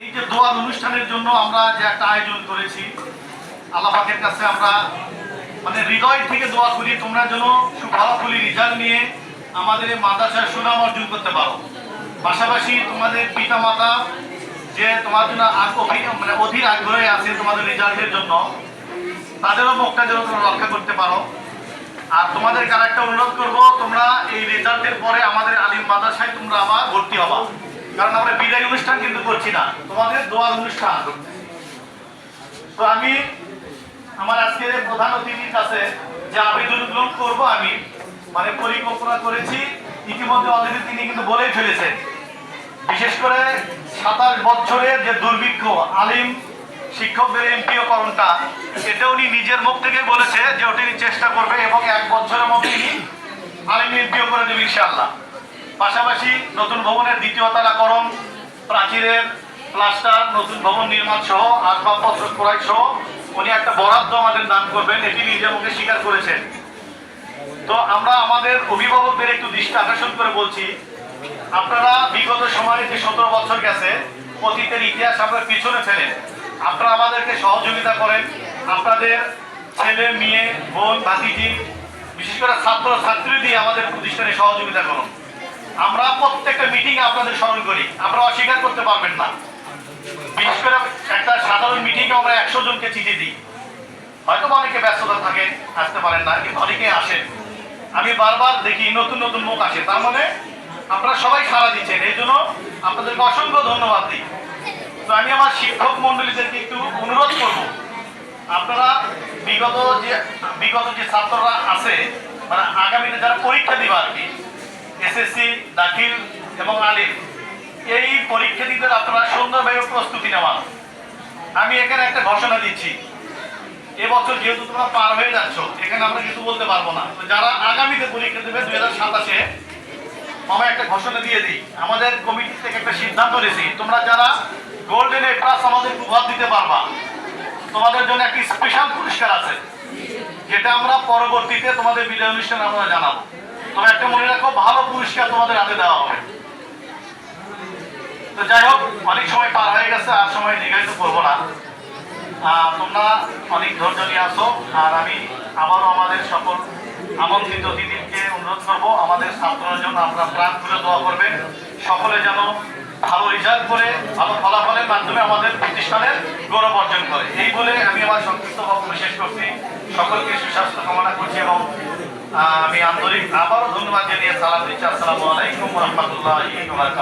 এই যে দোয়ার অনুষ্ঠানের জন্য আমরা যে একটা আয়োজন করেছি, আল্লাহ পাকের কাছে আমরা মানে হৃদয় থেকে দোয়া করি তোমরা যেন ভালো রেজাল্ট নিয়ে আমাদের এই মাদ্রাসার সুনাম অর্জন করতে পারো। পাশাপাশি তোমাদের পিতা মাতা যে তোমার জন্য মানে অধীর আগ্রহে আছে তোমাদের রেজাল্টের জন্য, তাদেরও মুখটা যেন তোমরা রক্ষা করতে পারো। আর তোমাদেরকে আরেকটা অনুরোধ করবো, তোমরা এই রেজাল্টের পরে আমাদের আলিম মাদ্রাসায় তোমরা আবার ভর্তি হবা, কারণ আমরা বিদায় অনুষ্ঠান কিন্তু করছি না, তোমাদের দোয়ার অনুষ্ঠান। তো আমি আমার আজকের প্রধান অতিথির কাছে যে আবেদনগুলো করবো, আমি মানে পরিকল্পনা করেছি ইতিমধ্যে অলরেডি তিনি কিন্তু বলেই ফেলেছেন। বিশেষ করে 27 বছরের যে দুর্ভিক্ষ আলিম শিক্ষকদের এমপিওকরণটা, এটা উনি নিজের মুখ থেকে বলেছে যে ওটি চেষ্টা করবে এবং 1 বছরের মধ্যে তিনি আলিম এমপিও করে দেবে ইনশাআল্লাহ। পাশাপাশি নতুন ভবনের 2য় তলাকরণ, প্রাচীরের প্লাস্টার, নতুন ভবন নির্মাণ সহ আসবাবপত্র ক্রয় সহ উনি একটা বরাদ্দ আমাদের দান করবেন, এটি নিজের মুখে স্বীকার করেছেন। তো আমরা আমাদের অভিভাবকদের একটু দৃষ্টি আকর্ষণ করে বলছি, আপনারা বিগত সময়ে যে 17 বছর গেছে, অতীতের ইতিহাস আপনারা পিছনে ফেলেন, আপনারা আমাদেরকে সহযোগিতা করেন। আপনাদের ছেলে মেয়ে বোন ভাতিজি বিশেষ করে ছাত্র ছাত্রী দিয়ে আমাদের প্রতিষ্ঠানে সহযোগিতা করুন। আমরা প্রত্যেকটা মিটিংয়ে আপনাদের স্মরণ করি, আমরা অস্বীকার করতে পারবেন না। বিশেষ করে একটা সাধারণ মিটিংয়ে আমরা 100 জনকে চিঠি দিই, হয়তো অনেকে ব্যস্ততা থাকে আসতে পারেন না, কিন্তু অনেকে আসেন। আমি বারবার দেখি নতুন নতুন মুখ আসে, তার মানে আপনারা সবাই সাড়া দিচ্ছেন, এই জন্য আপনাদেরকে অসংখ্য ধন্যবাদ দিই। তো আমি আমার শিক্ষক মন্ডলীদেরকে একটু অনুরোধ করব, আপনারা বিগত যে ছাত্ররা আছে, মানে আগামীতে যারা পরীক্ষা দিবা আর কি, এসএসসি দাখিল এবং আলিম, এই পরীক্ষার্থীদের আপনারা সুন্দরভাবে প্রস্তুতি নেওয়া। আমি এখানে একটা ঘোষণা দিচ্ছি, এবছর যেহেতু তোমরা পার হয়ে যাচ্ছ, এখানে আমরা কিছু বলতে পারবো না। তো যারা আগামীতে পরীক্ষা দেবে 2027-এ, আমরা একটা ঘোষণা দিয়ে দিই, আমাদের কমিটি থেকে একটা সিদ্ধান্ত নিয়েছি, তোমরা যারা গোল্ডেন এ প্লাস আমাদের উপহার দিতে পারবা, তোমাদের জন্য একটি স্পেশাল পুরস্কার আছে, যেটা আমরা পরবর্তীতে তোমাদের বিদায় অনুষ্ঠানে আমরা জানাবো। তবে একটা মনে রাখো, ভালো পুরস্কার তোমাদের হাতে দেওয়া হবে। তো যাই হোক, অনেক সময় পার হয়ে গেছে, আর সময় দীর্ঘায়িত করবো না। তোমরা অনেক ধৈর্য নিয়ে আসো। আর আমি আবারও আমাদের সকল আমন্ত্রিত অতিথিকে অনুরোধ করবো, আমাদের ছাত্রদের জন্য আপনারা প্রাণ খুলে দোয়া করবেন, সকলে যেন ভালো রেজাল্ট করে ভালো ফলাফলের মাধ্যমে আমাদের প্রতিষ্ঠানের গৌরব অর্জন করে। এই বলে আমি আমার সংক্ষিপ্ত বক্তব্য শেষ করছি। সকলকে সুস্বাস্থ্য কামনা করছি এবং আমি আন্তরিক আবারও ধন্যবাদ জানিয়ে সালাম দিচ্ছি। আসসালামু আলাইকুম ওয়া রাহমাতুল্লাহি ওয়া বারাকাতুহু।